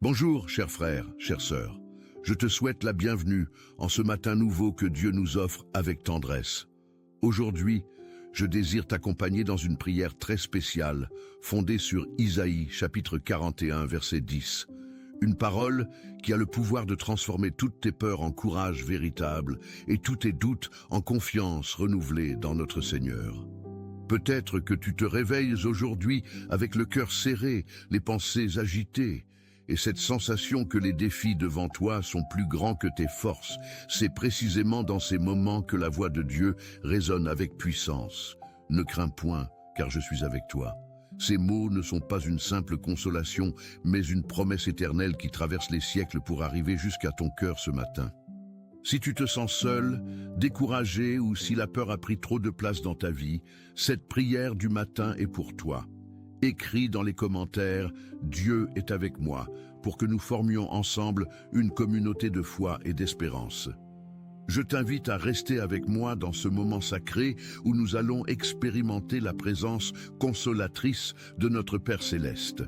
Bonjour, chers frères, chères sœurs. Je te souhaite la bienvenue en ce matin nouveau que Dieu nous offre avec tendresse. Aujourd'hui, je désire t'accompagner dans une prière très spéciale, fondée sur Isaïe, chapitre 41, verset 10. Une parole qui a le pouvoir de transformer toutes tes peurs en courage véritable et tous tes doutes en confiance renouvelée dans notre Seigneur. Peut-être que tu te réveilles aujourd'hui avec le cœur serré, les pensées agitées, et cette sensation que les défis devant toi sont plus grands que tes forces. C'est précisément dans ces moments que la voix de Dieu résonne avec puissance. Ne crains point, car je suis avec toi. Ces mots ne sont pas une simple consolation, mais une promesse éternelle qui traverse les siècles pour arriver jusqu'à ton cœur ce matin. Si tu te sens seul, découragé ou si la peur a pris trop de place dans ta vie, cette prière du matin est pour toi. Écris dans les commentaires « Dieu est avec moi » pour que nous formions ensemble une communauté de foi et d'espérance. Je t'invite à rester avec moi dans ce moment sacré où nous allons expérimenter la présence consolatrice de notre Père Céleste.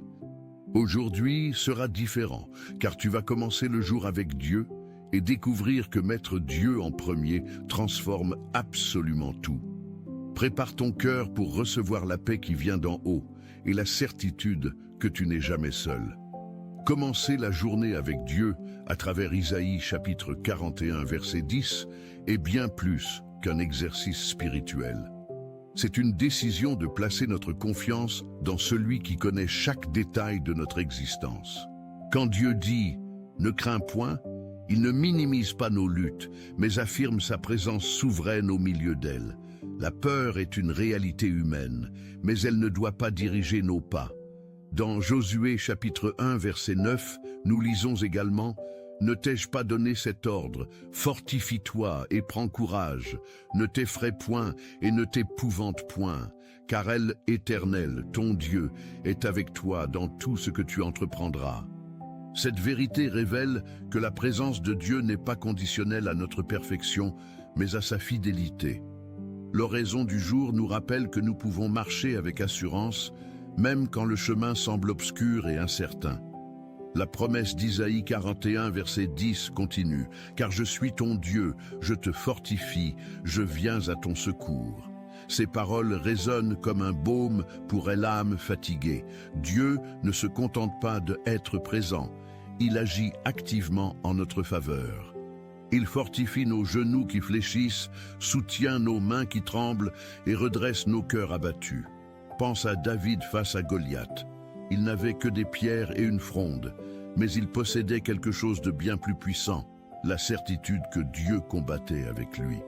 Aujourd'hui sera différent, car tu vas commencer le jour avec Dieu et découvrir que mettre Dieu en premier transforme absolument tout. Prépare ton cœur pour recevoir la paix qui vient d'en haut et la certitude que tu n'es jamais seul. Commencer la journée avec Dieu à travers Isaïe chapitre 41 verset 10 est bien plus qu'un exercice spirituel. C'est une décision de placer notre confiance dans celui qui connaît chaque détail de notre existence. Quand Dieu dit « Ne crains point », il ne minimise pas nos luttes, mais affirme sa présence souveraine au milieu d'elles. La peur est une réalité humaine, mais elle ne doit pas diriger nos pas. Dans Josué chapitre 1 verset 9, nous lisons également « Ne t'ai-je pas donné cet ordre? Fortifie-toi et prends courage. Ne t'effraie point et ne t'épouvante point, car elle, Éternel, ton Dieu, est avec toi dans tout ce que tu entreprendras. » Cette vérité révèle que la présence de Dieu n'est pas conditionnelle à notre perfection, mais à sa fidélité. L'oraison du jour nous rappelle que nous pouvons marcher avec assurance, même quand le chemin semble obscur et incertain. La promesse d'Isaïe 41, verset 10 continue « Car je suis ton Dieu, je te fortifie, je viens à ton secours. » Ces paroles résonnent comme un baume pour l'âme fatiguée. Dieu ne se contente pas d'être présent, il agit activement en notre faveur. Il fortifie nos genoux qui fléchissent, soutient nos mains qui tremblent et redresse nos cœurs abattus. Pense à David face à Goliath. Il n'avait que des pierres et une fronde, mais il possédait quelque chose de bien plus puissant, la certitude que Dieu combattait avec lui.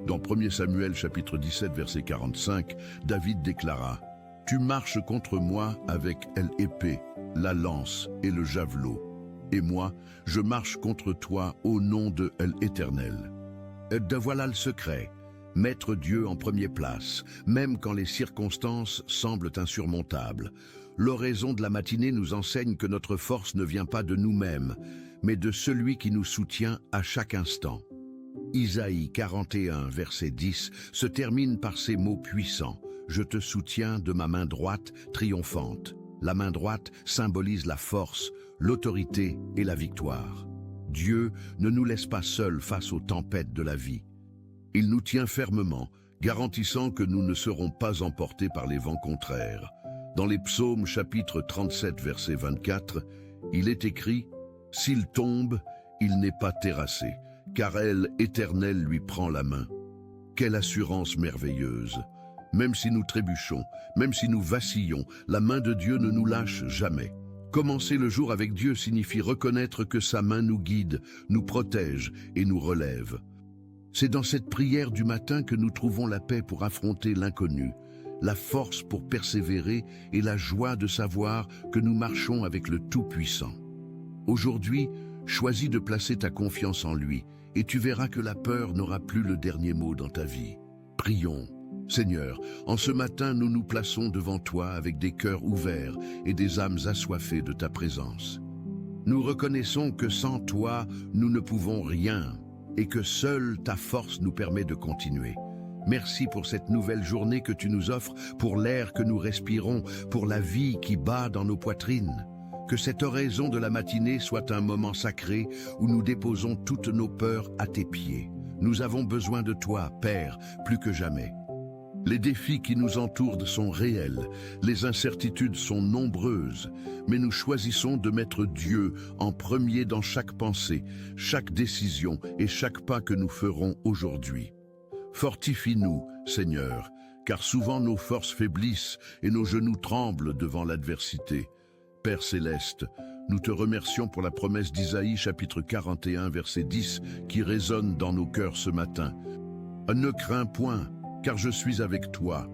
Dans 1 Samuel chapitre 17 verset 45, David déclara « Tu marches contre moi avec l'épée, la lance et le javelot. Et moi, je marche contre toi au nom de l'Éternel. » Voilà le secret. Mettre Dieu en première place, même quand les circonstances semblent insurmontables. L'oraison de la matinée nous enseigne que notre force ne vient pas de nous-mêmes, mais de celui qui nous soutient à chaque instant. Isaïe 41, verset 10, se termine par ces mots puissants. « Je te soutiens de ma main droite triomphante. » La main droite symbolise la force, l'autorité et la victoire. Dieu ne nous laisse pas seuls face aux tempêtes de la vie. Il nous tient fermement, garantissant que nous ne serons pas emportés par les vents contraires. Dans les psaumes chapitre 37, verset 24, il est écrit « S'il tombe, il n'est pas terrassé, car elle, Éternelle, lui prend la main. » Quelle assurance merveilleuse! Même si nous trébuchons, même si nous vacillons, la main de Dieu ne nous lâche jamais. Commencer le jour avec Dieu signifie reconnaître que sa main nous guide, nous protège et nous relève. C'est dans cette prière du matin que nous trouvons la paix pour affronter l'inconnu, la force pour persévérer et la joie de savoir que nous marchons avec le Tout-Puissant. Aujourd'hui, choisis de placer ta confiance en lui et tu verras que la peur n'aura plus le dernier mot dans ta vie. Prions. Seigneur, en ce matin, nous nous plaçons devant toi avec des cœurs ouverts et des âmes assoiffées de ta présence. Nous reconnaissons que sans toi, nous ne pouvons rien et que seule ta force nous permet de continuer. Merci pour cette nouvelle journée que tu nous offres, pour l'air que nous respirons, pour la vie qui bat dans nos poitrines. Que cette oraison de la matinée soit un moment sacré où nous déposons toutes nos peurs à tes pieds. Nous avons besoin de toi, Père, plus que jamais. Les défis qui nous entourent sont réels, les incertitudes sont nombreuses, mais nous choisissons de mettre Dieu en premier dans chaque pensée, chaque décision et chaque pas que nous ferons aujourd'hui. Fortifie-nous, Seigneur, car souvent nos forces faiblissent et nos genoux tremblent devant l'adversité. Père céleste, nous te remercions pour la promesse d'Isaïe chapitre 41 verset 10 qui résonne dans nos cœurs ce matin. Ne crains point, car je suis avec toi.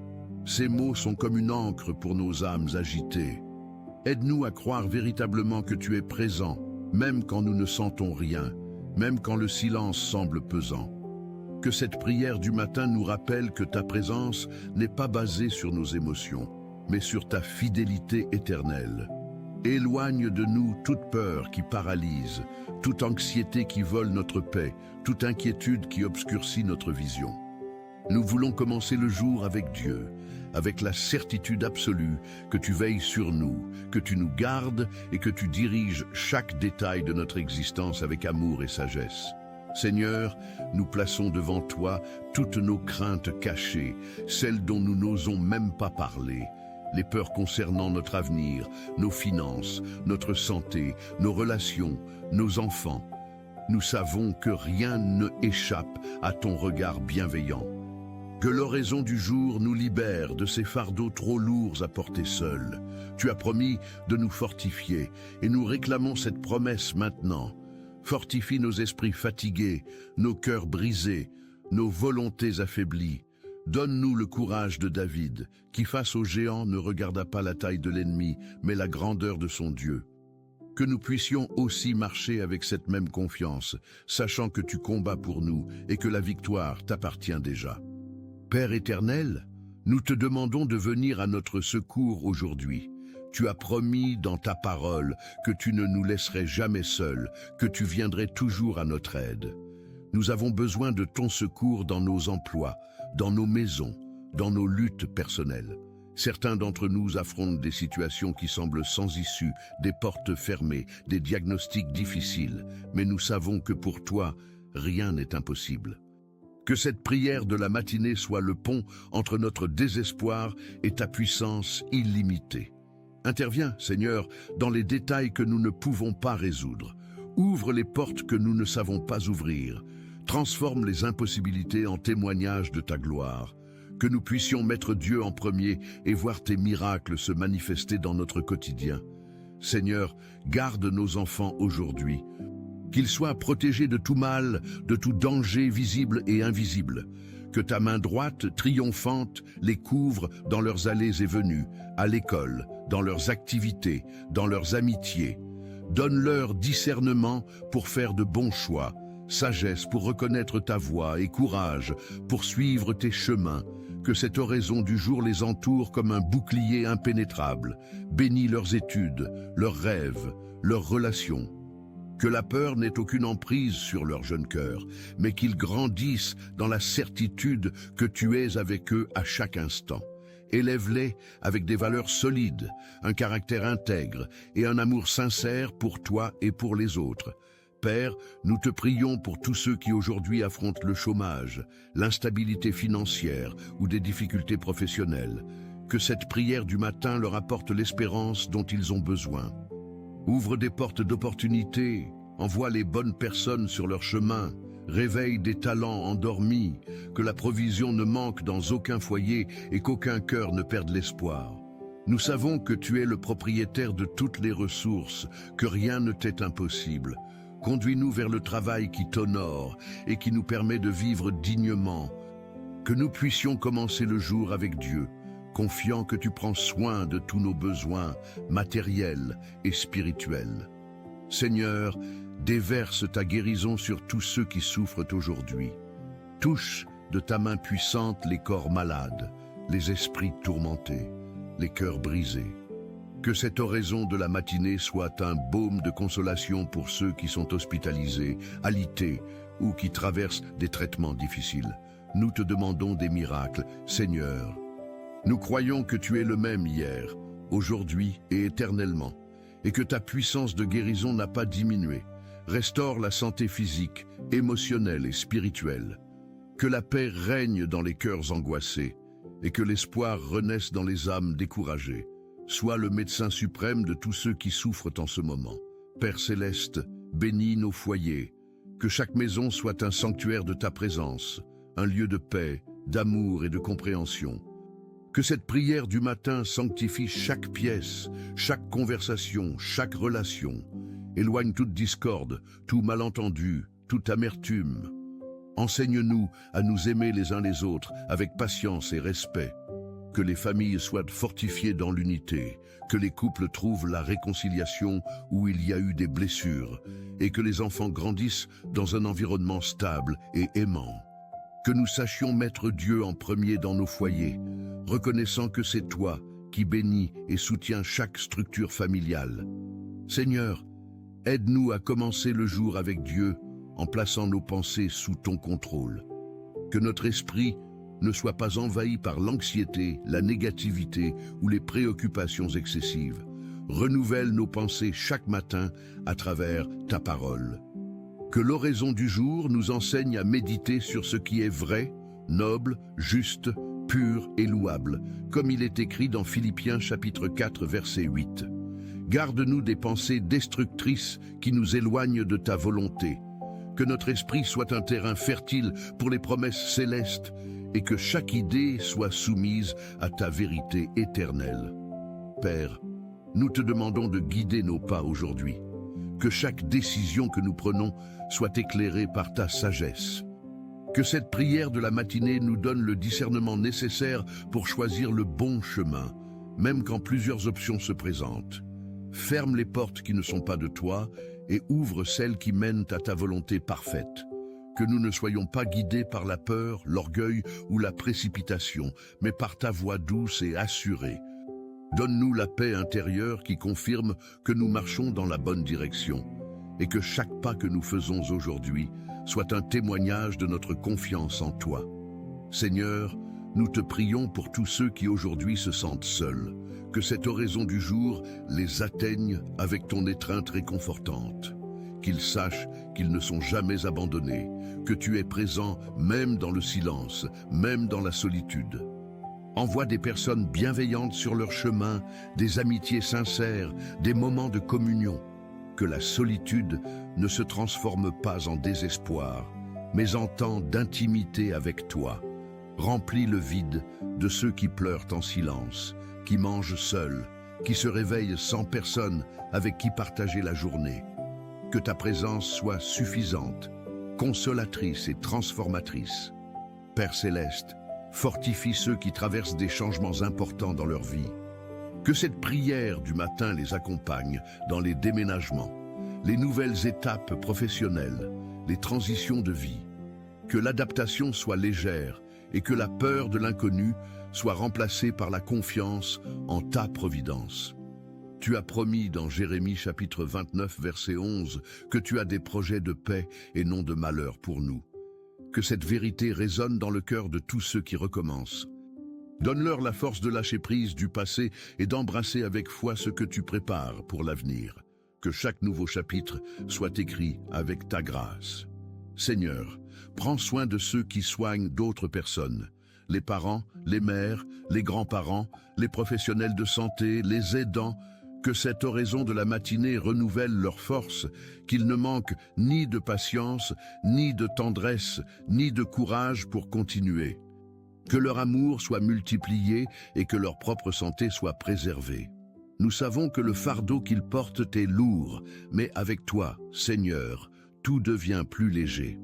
Ces mots sont comme une encre pour nos âmes agitées. Aide-nous à croire véritablement que tu es présent, même quand nous ne sentons rien, même quand le silence semble pesant. Que cette prière du matin nous rappelle que ta présence n'est pas basée sur nos émotions, mais sur ta fidélité éternelle. Éloigne de nous toute peur qui paralyse, toute anxiété qui vole notre paix, toute inquiétude qui obscurcit notre vision. Nous voulons commencer le jour avec Dieu, avec la certitude absolue que tu veilles sur nous, que tu nous gardes et que tu diriges chaque détail de notre existence avec amour et sagesse. Seigneur, nous plaçons devant toi toutes nos craintes cachées, celles dont nous n'osons même pas parler. Les peurs concernant notre avenir, nos finances, notre santé, nos relations, nos enfants. Nous savons que rien ne échappe à ton regard bienveillant. Que l'oraison du jour nous libère de ces fardeaux trop lourds à porter seuls. Tu as promis de nous fortifier et nous réclamons cette promesse maintenant. Fortifie nos esprits fatigués, nos cœurs brisés, nos volontés affaiblies. Donne-nous le courage de David, qui face au géant ne regarda pas la taille de l'ennemi, mais la grandeur de son Dieu. Que nous puissions aussi marcher avec cette même confiance, sachant que tu combats pour nous et que la victoire t'appartient déjà. Père éternel, nous te demandons de venir à notre secours aujourd'hui. Tu as promis dans ta parole que tu ne nous laisserais jamais seuls, que tu viendrais toujours à notre aide. Nous avons besoin de ton secours dans nos emplois, dans nos maisons, dans nos luttes personnelles. Certains d'entre nous affrontent des situations qui semblent sans issue, des portes fermées, des diagnostics difficiles, mais nous savons que pour toi, rien n'est impossible. Que cette prière de la matinée soit le pont entre notre désespoir et ta puissance illimitée. Interviens, Seigneur, dans les détails que nous ne pouvons pas résoudre. Ouvre les portes que nous ne savons pas ouvrir. Transforme les impossibilités en témoignages de ta gloire. Que nous puissions mettre Dieu en premier et voir tes miracles se manifester dans notre quotidien. Seigneur, garde nos enfants aujourd'hui. Qu'ils soient protégés de tout mal, de tout danger visible et invisible. Que ta main droite, triomphante, les couvre dans leurs allées et venues, à l'école, dans leurs activités, dans leurs amitiés. Donne-leur discernement pour faire de bons choix, sagesse pour reconnaître ta voix et courage pour suivre tes chemins. Que cette oraison du jour les entoure comme un bouclier impénétrable. Bénis leurs études, leurs rêves, leurs relations. Que la peur n'ait aucune emprise sur leur jeune cœur, mais qu'ils grandissent dans la certitude que tu es avec eux à chaque instant. Élève-les avec des valeurs solides, un caractère intègre et un amour sincère pour toi et pour les autres. Père, nous te prions pour tous ceux qui aujourd'hui affrontent le chômage, l'instabilité financière ou des difficultés professionnelles. Que cette prière du matin leur apporte l'espérance dont ils ont besoin. Ouvre des portes d'opportunités, envoie les bonnes personnes sur leur chemin, réveille des talents endormis, que la provision ne manque dans aucun foyer et qu'aucun cœur ne perde l'espoir. Nous savons que tu es le propriétaire de toutes les ressources, que rien ne t'est impossible. Conduis-nous vers le travail qui t'honore et qui nous permet de vivre dignement. Que nous puissions commencer le jour avec Dieu, confiant que tu prends soin de tous nos besoins matériels et spirituels. Seigneur, déverse ta guérison sur tous ceux qui souffrent aujourd'hui. Touche de ta main puissante les corps malades, les esprits tourmentés, les cœurs brisés. Que cette oraison de la matinée soit un baume de consolation pour ceux qui sont hospitalisés, alités ou qui traversent des traitements difficiles. Nous te demandons des miracles, Seigneur. Nous croyons que tu es le même hier, aujourd'hui et éternellement. et que ta puissance de guérison n'a pas diminué. Restaure la santé physique, émotionnelle et spirituelle. Que la paix règne dans les cœurs angoissés et que l'espoir renaisse dans les âmes découragées. Sois le médecin suprême de tous ceux qui souffrent en ce moment. Père céleste, bénis nos foyers. Que chaque maison soit un sanctuaire de ta présence, un lieu de paix, d'amour et de compréhension. Que cette prière du matin sanctifie chaque pièce, chaque conversation, chaque relation. Éloigne toute discorde, tout malentendu, toute amertume. Enseigne-nous à nous aimer les uns les autres avec patience et respect. Que les familles soient fortifiées dans l'unité, que les couples trouvent la réconciliation où il y a eu des blessures, et que les enfants grandissent dans un environnement stable et aimant. Que nous sachions mettre Dieu en premier dans nos foyers, reconnaissant que c'est toi qui bénis et soutiens chaque structure familiale. Seigneur, aide-nous à commencer le jour avec Dieu en plaçant nos pensées sous ton contrôle. Que notre esprit ne soit pas envahi par l'anxiété, la négativité ou les préoccupations excessives. Renouvelle nos pensées chaque matin à travers ta parole. Que l'oraison du jour nous enseigne à méditer sur ce qui est vrai, noble, juste, pur et louable, comme il est écrit dans Philippiens chapitre 4 verset 8. Garde-nous des pensées destructrices qui nous éloignent de ta volonté. Que notre esprit soit un terrain fertile pour les promesses célestes et que chaque idée soit soumise à ta vérité éternelle. Père, nous te demandons de guider nos pas aujourd'hui. Que chaque décision que nous prenons soit éclairée par ta sagesse. Que cette prière de la matinée nous donne le discernement nécessaire pour choisir le bon chemin, même quand plusieurs options se présentent. Ferme les portes qui ne sont pas de toi et ouvre celles qui mènent à ta volonté parfaite. Que nous ne soyons pas guidés par la peur, l'orgueil ou la précipitation, mais par ta voix douce et assurée. Donne-nous la paix intérieure qui confirme que nous marchons dans la bonne direction et que chaque pas que nous faisons aujourd'hui soit un témoignage de notre confiance en toi. Seigneur, nous te prions pour tous ceux qui aujourd'hui se sentent seuls, que cette oraison du jour les atteigne avec ton étreinte réconfortante. Qu'ils sachent qu'ils ne sont jamais abandonnés, que tu es présent même dans le silence, même dans la solitude. Envoie des personnes bienveillantes sur leur chemin, des amitiés sincères, des moments de communion. Que la solitude ne se transforme pas en désespoir, mais en temps d'intimité avec toi. Remplis le vide de ceux qui pleurent en silence, qui mangent seuls, qui se réveillent sans personne avec qui partager la journée. Que ta présence soit suffisante, consolatrice et transformatrice. Père céleste, fortifie ceux qui traversent des changements importants dans leur vie. Que cette prière du matin les accompagne dans les déménagements, les nouvelles étapes professionnelles, les transitions de vie. Que l'adaptation soit légère et que la peur de l'inconnu soit remplacée par la confiance en ta providence. Tu as promis dans Jérémie chapitre 29 verset 11 que tu as des projets de paix et non de malheur pour nous. Que cette vérité résonne dans le cœur de tous ceux qui recommencent. Donne-leur la force de lâcher prise du passé et d'embrasser avec foi ce que tu prépares pour l'avenir. Que chaque nouveau chapitre soit écrit avec ta grâce. Seigneur, prends soin de ceux qui soignent d'autres personnes. Les parents, les mères, les grands-parents, les professionnels de santé, les aidants. Que cette oraison de la matinée renouvelle leurs forces, qu'ils ne manquent ni de patience, ni de tendresse, ni de courage pour continuer. Que leur amour soit multiplié et que leur propre santé soit préservée. Nous savons que le fardeau qu'ils portent est lourd, mais avec toi, Seigneur, tout devient plus léger.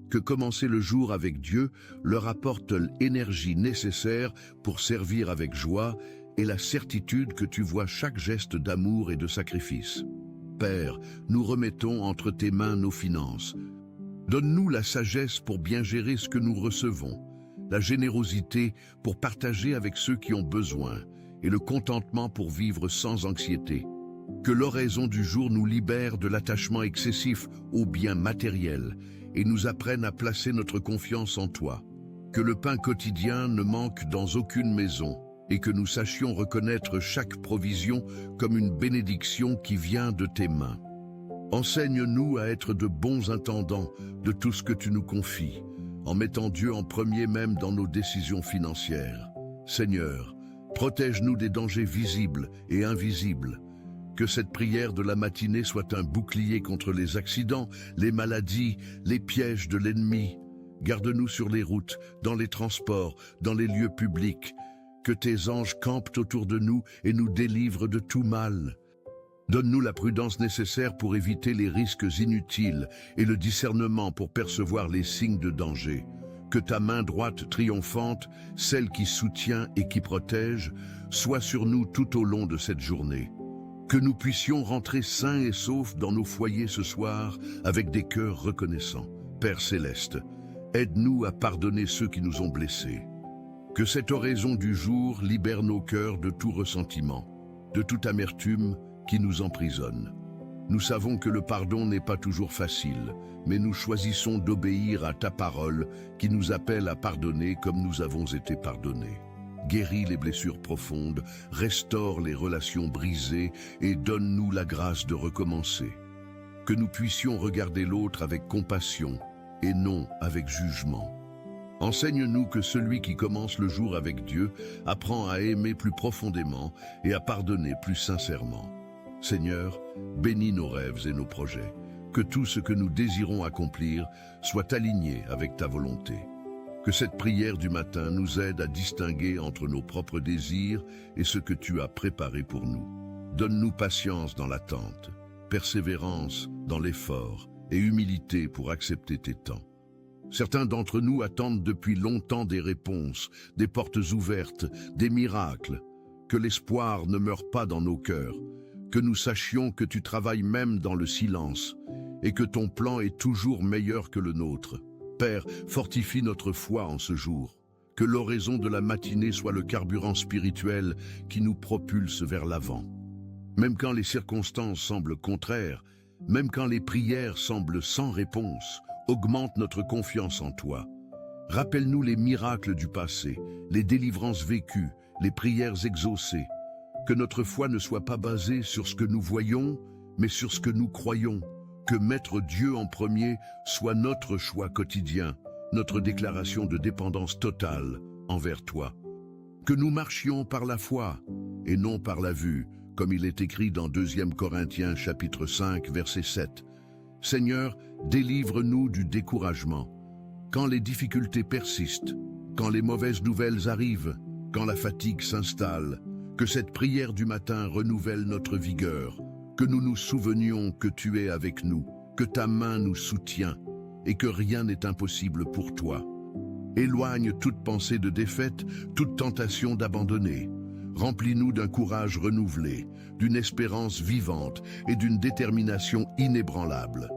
Que commencer le jour avec Dieu leur apporte l'énergie nécessaire pour servir avec joie et la certitude que tu vois chaque geste d'amour et de sacrifice. Père, nous remettons entre tes mains nos finances. Donne-nous la sagesse pour bien gérer ce que nous recevons, la générosité pour partager avec ceux qui ont besoin et le contentement pour vivre sans anxiété. Que l'oraison du jour nous libère de l'attachement excessif aux biens matériels et nous apprenne à placer notre confiance en toi. Que le pain quotidien ne manque dans aucune maison et que nous sachions reconnaître chaque provision comme une bénédiction qui vient de tes mains. Enseigne-nous à être de bons intendants de tout ce que tu nous confies, en mettant Dieu en premier même dans nos décisions financières. Seigneur, protège-nous des dangers visibles et invisibles. Que cette prière de la matinée soit un bouclier contre les accidents, les maladies, les pièges de l'ennemi. Garde-nous sur les routes, dans les transports, dans les lieux publics. Que tes anges campent autour de nous et nous délivrent de tout mal. Donne-nous la prudence nécessaire pour éviter les risques inutiles et le discernement pour percevoir les signes de danger. Que ta main droite triomphante, celle qui soutient et qui protège, soit sur nous tout au long de cette journée. Que nous puissions rentrer sains et saufs dans nos foyers ce soir avec des cœurs reconnaissants. Père céleste, aide-nous à pardonner ceux qui nous ont blessés. Que cette oraison du jour libère nos cœurs de tout ressentiment, de toute amertume qui nous emprisonne. Nous savons que le pardon n'est pas toujours facile, mais nous choisissons d'obéir à ta parole qui nous appelle à pardonner comme nous avons été pardonnés. Guéris les blessures profondes, restaure les relations brisées et donne-nous la grâce de recommencer. Que nous puissions regarder l'autre avec compassion et non avec jugement. Enseigne-nous que celui qui commence le jour avec Dieu apprend à aimer plus profondément et à pardonner plus sincèrement. Seigneur, bénis nos rêves et nos projets. Que tout ce que nous désirons accomplir soit aligné avec ta volonté. Que cette prière du matin nous aide à distinguer entre nos propres désirs et ce que tu as préparé pour nous. Donne-nous patience dans l'attente, persévérance dans l'effort et humilité pour accepter tes temps. Certains d'entre nous attendent depuis longtemps des réponses, des portes ouvertes, des miracles. Que l'espoir ne meure pas dans nos cœurs, que nous sachions que tu travailles même dans le silence et que ton plan est toujours meilleur que le nôtre. Père, fortifie notre foi en ce jour. Que l'oraison de la matinée soit le carburant spirituel qui nous propulse vers l'avant. Même quand les circonstances semblent contraires, même quand les prières semblent sans réponse, augmente notre confiance en toi. Rappelle-nous les miracles du passé, les délivrances vécues, les prières exaucées. Que notre foi ne soit pas basée sur ce que nous voyons, mais sur ce que nous croyons. Que mettre Dieu en premier soit notre choix quotidien, notre déclaration de dépendance totale envers toi. Que nous marchions par la foi et non par la vue, comme il est écrit dans 2 Corinthiens chapitre 5, verset 7. Seigneur, délivre-nous du découragement. Quand les difficultés persistent, quand les mauvaises nouvelles arrivent, quand la fatigue s'installe, que cette prière du matin renouvelle notre vigueur, que nous nous souvenions que tu es avec nous, que ta main nous soutient et que rien n'est impossible pour toi. Éloigne toute pensée de défaite, toute tentation d'abandonner. Remplis-nous d'un courage renouvelé, d'une espérance vivante et d'une détermination inébranlable.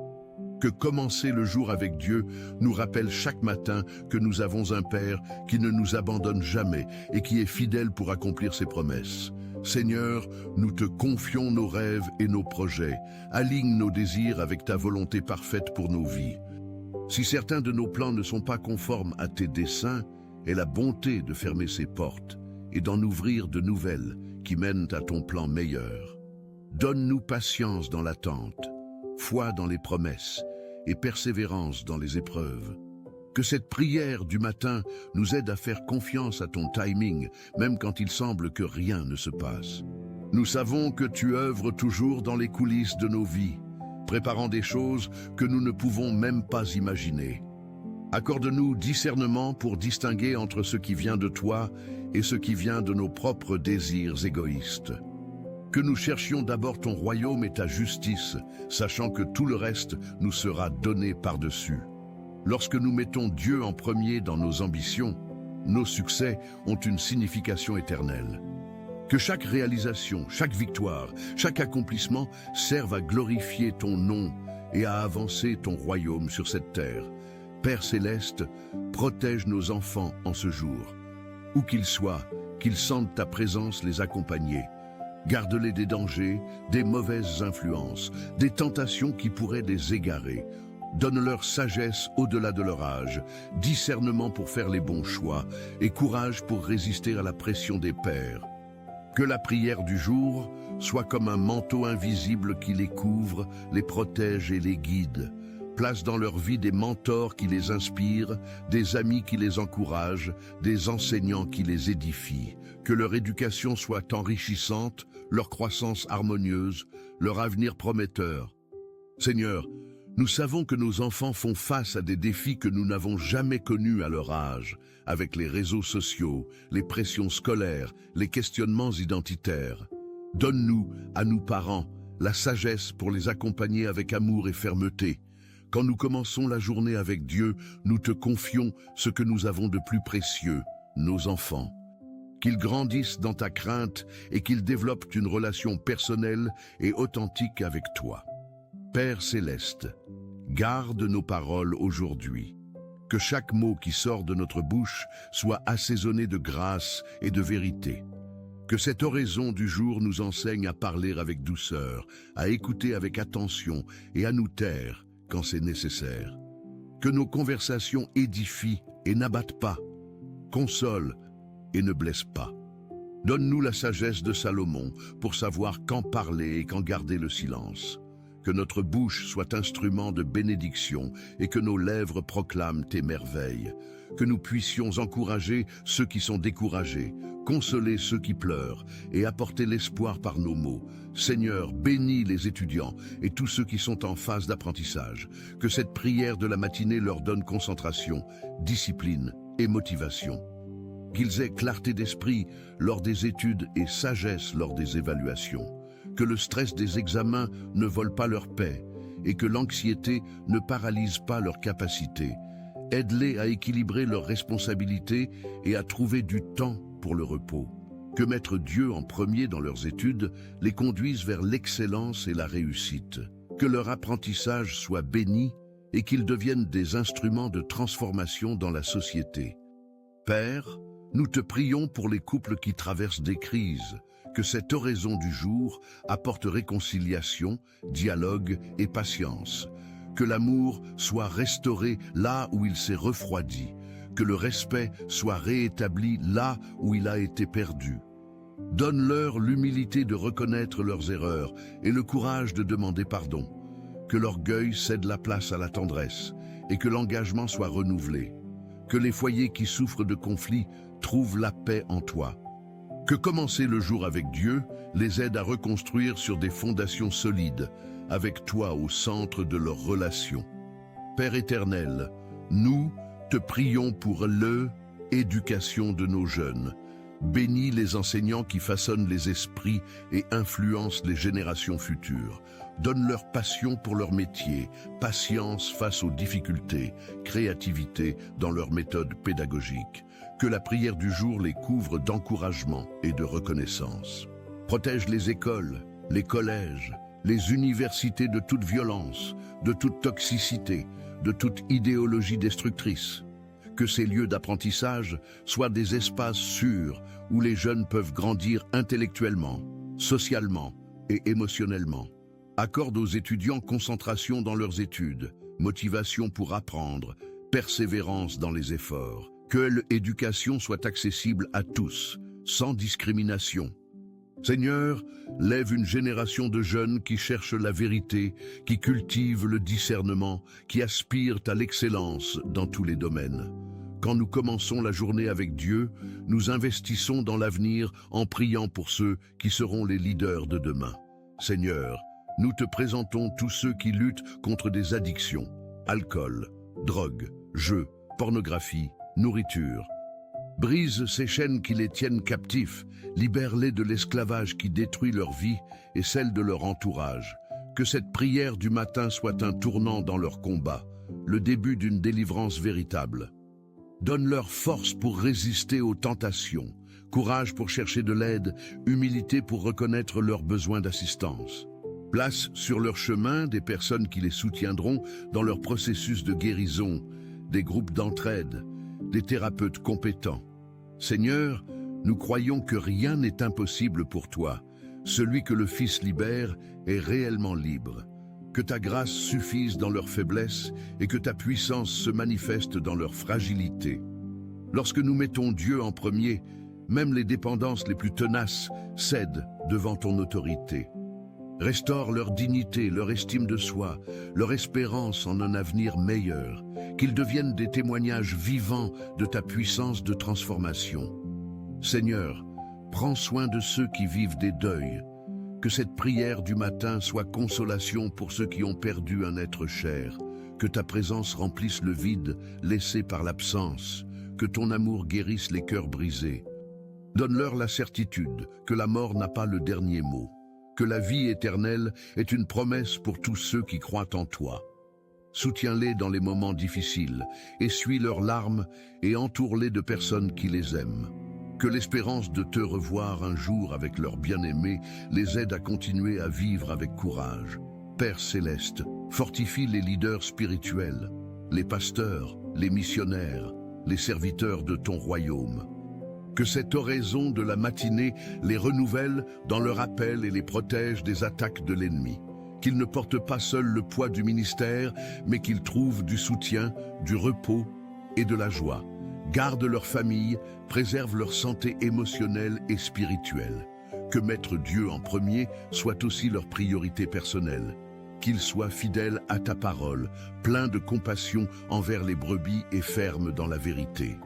Que commencer le jour avec Dieu nous rappelle chaque matin que nous avons un Père qui ne nous abandonne jamais et qui est fidèle pour accomplir ses promesses. Seigneur, nous te confions nos rêves et nos projets. Aligne nos désirs avec ta volonté parfaite pour nos vies. Si certains de nos plans ne sont pas conformes à tes desseins, aie la bonté de fermer ces portes et d'en ouvrir de nouvelles qui mènent à ton plan meilleur. Donne-nous patience dans l'attente, foi dans les promesses et persévérance dans les épreuves. Que cette prière du matin nous aide à faire confiance à ton timing, même quand il semble que rien ne se passe. Nous savons que tu œuvres toujours dans les coulisses de nos vies, préparant des choses que nous ne pouvons même pas imaginer. Accorde-nous discernement pour distinguer entre ce qui vient de toi et ce qui vient de nos propres désirs égoïstes. Que nous cherchions d'abord ton royaume et ta justice, sachant que tout le reste nous sera donné par-dessus. Lorsque nous mettons Dieu en premier dans nos ambitions, nos succès ont une signification éternelle. Que chaque réalisation, chaque victoire, chaque accomplissement serve à glorifier ton nom et à avancer ton royaume sur cette terre. Père céleste, protège nos enfants en ce jour. Où qu'ils soient, qu'ils sentent ta présence les accompagner. Garde-les des dangers, des mauvaises influences, des tentations qui pourraient les égarer. Donne-leur sagesse au-delà de leur âge, discernement pour faire les bons choix et courage pour résister à la pression des pairs. Que la prière du jour soit comme un manteau invisible qui les couvre, les protège et les guide. Place dans leur vie des mentors qui les inspirent, des amis qui les encouragent, des enseignants qui les édifient. Que leur éducation soit enrichissante, leur croissance harmonieuse, leur avenir prometteur. Seigneur, nous savons que nos enfants font face à des défis que nous n'avons jamais connus à leur âge, avec les réseaux sociaux, les pressions scolaires, les questionnements identitaires. Donne-nous, à nous parents, la sagesse pour les accompagner avec amour et fermeté. Quand nous commençons la journée avec Dieu, nous te confions ce que nous avons de plus précieux, nos enfants. Qu'ils grandissent dans ta crainte et qu'ils développent une relation personnelle et authentique avec toi. Père céleste, garde nos paroles aujourd'hui. Que chaque mot qui sort de notre bouche soit assaisonné de grâce et de vérité. Que cette oraison du jour nous enseigne à parler avec douceur, à écouter avec attention et à nous taire quand c'est nécessaire. Que nos conversations édifient et n'abattent pas, consolent et ne blessent pas. Donne-nous la sagesse de Salomon pour savoir quand parler et quand garder le silence. Que notre bouche soit instrument de bénédiction et que nos lèvres proclament tes merveilles. Que nous puissions encourager ceux qui sont découragés, consoler ceux qui pleurent et apporter l'espoir par nos mots. Seigneur, bénis les étudiants et tous ceux qui sont en phase d'apprentissage. Que cette prière de la matinée leur donne concentration, discipline et motivation. Qu'ils aient clarté d'esprit lors des études et sagesse lors des évaluations. Que le stress des examens ne vole pas leur paix et que l'anxiété ne paralyse pas leurs capacités. Aide-les à équilibrer leurs responsabilités et à trouver du temps pour le repos. Que mettre Dieu en premier dans leurs études les conduise vers l'excellence et la réussite. Que leur apprentissage soit béni et qu'ils deviennent des instruments de transformation dans la société. Père, nous te prions pour les couples qui traversent des crises. Que cette oraison du jour apporte réconciliation, dialogue et patience. Que l'amour soit restauré là où il s'est refroidi. Que le respect soit réétabli là où il a été perdu. Donne-leur l'humilité de reconnaître leurs erreurs et le courage de demander pardon. Que l'orgueil cède la place à la tendresse et que l'engagement soit renouvelé. Que les foyers qui souffrent de conflits trouvent la paix en toi. Que commencer le jour avec Dieu les aide à reconstruire sur des fondations solides, avec toi au centre de leurs relations. Père éternel, nous te prions pour l'éducation de nos jeunes. Bénis les enseignants qui façonnent les esprits et influencent les générations futures. Donne leur passion pour leur métier, patience face aux difficultés, créativité dans leur méthode pédagogique. Que la prière du jour les couvre d'encouragement et de reconnaissance. Protège les écoles, les collèges, les universités de toute violence, de toute toxicité, de toute idéologie destructrice. Que ces lieux d'apprentissage soient des espaces sûrs où les jeunes peuvent grandir intellectuellement, socialement et émotionnellement. Accorde aux étudiants concentration dans leurs études, motivation pour apprendre, persévérance dans les efforts. Que l'éducation soit accessible à tous, sans discrimination. Seigneur, lève une génération de jeunes qui cherchent la vérité, qui cultivent le discernement, qui aspirent à l'excellence dans tous les domaines. Quand nous commençons la journée avec Dieu, nous investissons dans l'avenir en priant pour ceux qui seront les leaders de demain. Seigneur, nous te présentons tous ceux qui luttent contre des addictions, alcool, drogue, jeux, pornographie, nourriture. Brise ces chaînes qui les tiennent captifs, libère-les de l'esclavage qui détruit leur vie et celle de leur entourage. Que cette prière du matin soit un tournant dans leur combat, le début d'une délivrance véritable. Donne-leur force pour résister aux tentations, courage pour chercher de l'aide, humilité pour reconnaître leurs besoins d'assistance. Place sur leur chemin des personnes qui les soutiendront dans leur processus de guérison, des groupes d'entraide, des thérapeutes compétents. Seigneur, nous croyons que rien n'est impossible pour toi. Celui que le Fils libère est réellement libre. Que ta grâce suffise dans leur faiblesse et que ta puissance se manifeste dans leur fragilité. Lorsque nous mettons Dieu en premier, même les dépendances les plus tenaces cèdent devant ton autorité. Restaure leur dignité, leur estime de soi, leur espérance en un avenir meilleur, qu'ils deviennent des témoignages vivants de ta puissance de transformation. Seigneur, prends soin de ceux qui vivent des deuils. Que cette prière du matin soit consolation pour ceux qui ont perdu un être cher. Que ta présence remplisse le vide laissé par l'absence. Que ton amour guérisse les cœurs brisés. Donne-leur la certitude que la mort n'a pas le dernier mot. Que la vie éternelle est une promesse pour tous ceux qui croient en toi. Soutiens-les dans les moments difficiles, essuie leurs larmes et entoure-les de personnes qui les aiment. Que l'espérance de te revoir un jour avec leurs bien-aimés les aide à continuer à vivre avec courage. Père céleste, fortifie les leaders spirituels, les pasteurs, les missionnaires, les serviteurs de ton royaume. Que cette oraison de la matinée les renouvelle dans leur appel et les protège des attaques de l'ennemi. Qu'ils ne portent pas seuls le poids du ministère, mais qu'ils trouvent du soutien, du repos et de la joie. Garde leur famille, préserve leur santé émotionnelle et spirituelle. Que mettre Dieu en premier soit aussi leur priorité personnelle. Qu'ils soient fidèles à ta parole, pleins de compassion envers les brebis et fermes dans la vérité.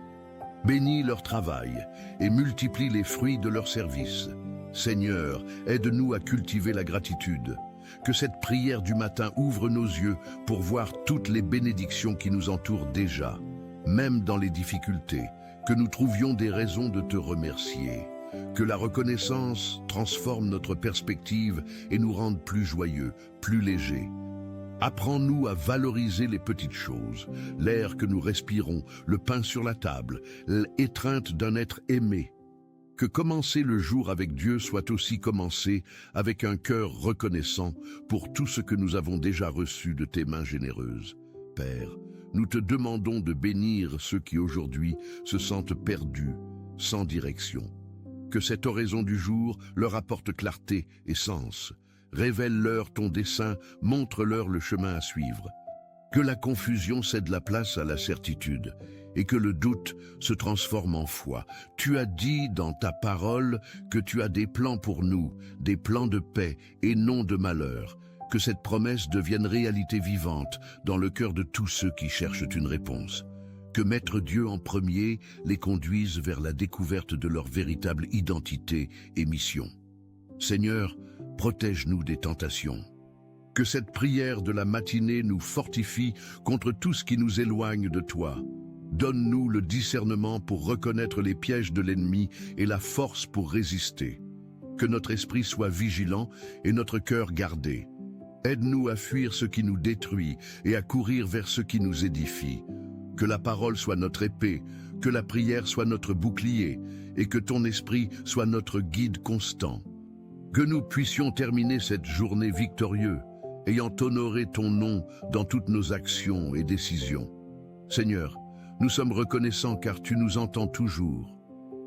Bénis leur travail et multiplie les fruits de leur service. Seigneur, aide-nous à cultiver la gratitude. Que cette prière du matin ouvre nos yeux pour voir toutes les bénédictions qui nous entourent déjà. Même dans les difficultés, que nous trouvions des raisons de te remercier. Que la reconnaissance transforme notre perspective et nous rende plus joyeux, plus légers. Apprends-nous à valoriser les petites choses, l'air que nous respirons, le pain sur la table, l'étreinte d'un être aimé. Que commencer le jour avec Dieu soit aussi commencer avec un cœur reconnaissant pour tout ce que nous avons déjà reçu de tes mains généreuses. Père, nous te demandons de bénir ceux qui aujourd'hui se sentent perdus, sans direction. Que cette oraison du jour leur apporte clarté et sens. Révèle-leur ton dessein, montre-leur le chemin à suivre. Que la confusion cède la place à la certitude et que le doute se transforme en foi. Tu as dit dans ta parole que tu as des plans pour nous, des plans de paix et non de malheur. Que cette promesse devienne réalité vivante dans le cœur de tous ceux qui cherchent une réponse. Que mettre Dieu en premier les conduise vers la découverte de leur véritable identité et mission. Seigneur, protège-nous des tentations. Que cette prière de la matinée nous fortifie contre tout ce qui nous éloigne de toi. Donne-nous le discernement pour reconnaître les pièges de l'ennemi et la force pour résister. Que notre esprit soit vigilant et notre cœur gardé. Aide-nous à fuir ce qui nous détruit et à courir vers ce qui nous édifie. Que la parole soit notre épée, que la prière soit notre bouclier et que ton esprit soit notre guide constant. Que nous puissions terminer cette journée victorieux, ayant honoré ton nom dans toutes nos actions et décisions. Seigneur, nous sommes reconnaissants car tu nous entends toujours.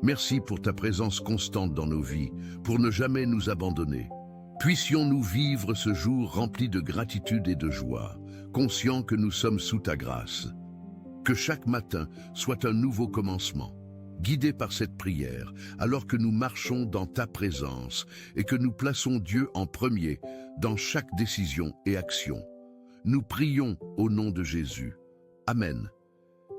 Merci pour ta présence constante dans nos vies, pour ne jamais nous abandonner. Puissions-nous vivre ce jour rempli de gratitude et de joie, conscients que nous sommes sous ta grâce. Que chaque matin soit un nouveau commencement, guidé par cette prière, alors que nous marchons dans ta présence et que nous plaçons Dieu en premier dans chaque décision et action. Nous prions au nom de Jésus. Amen.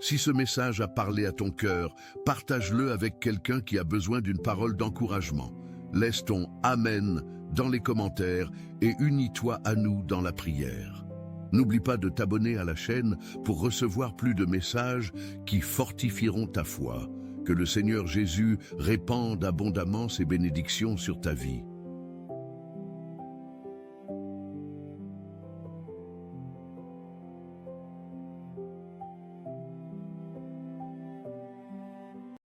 Si ce message a parlé à ton cœur, partage-le avec quelqu'un qui a besoin d'une parole d'encouragement. Laisse ton « Amen » dans les commentaires et unis-toi à nous dans la prière. N'oublie pas de t'abonner à la chaîne pour recevoir plus de messages qui fortifieront ta foi. Que le Seigneur Jésus répande abondamment ses bénédictions sur ta vie.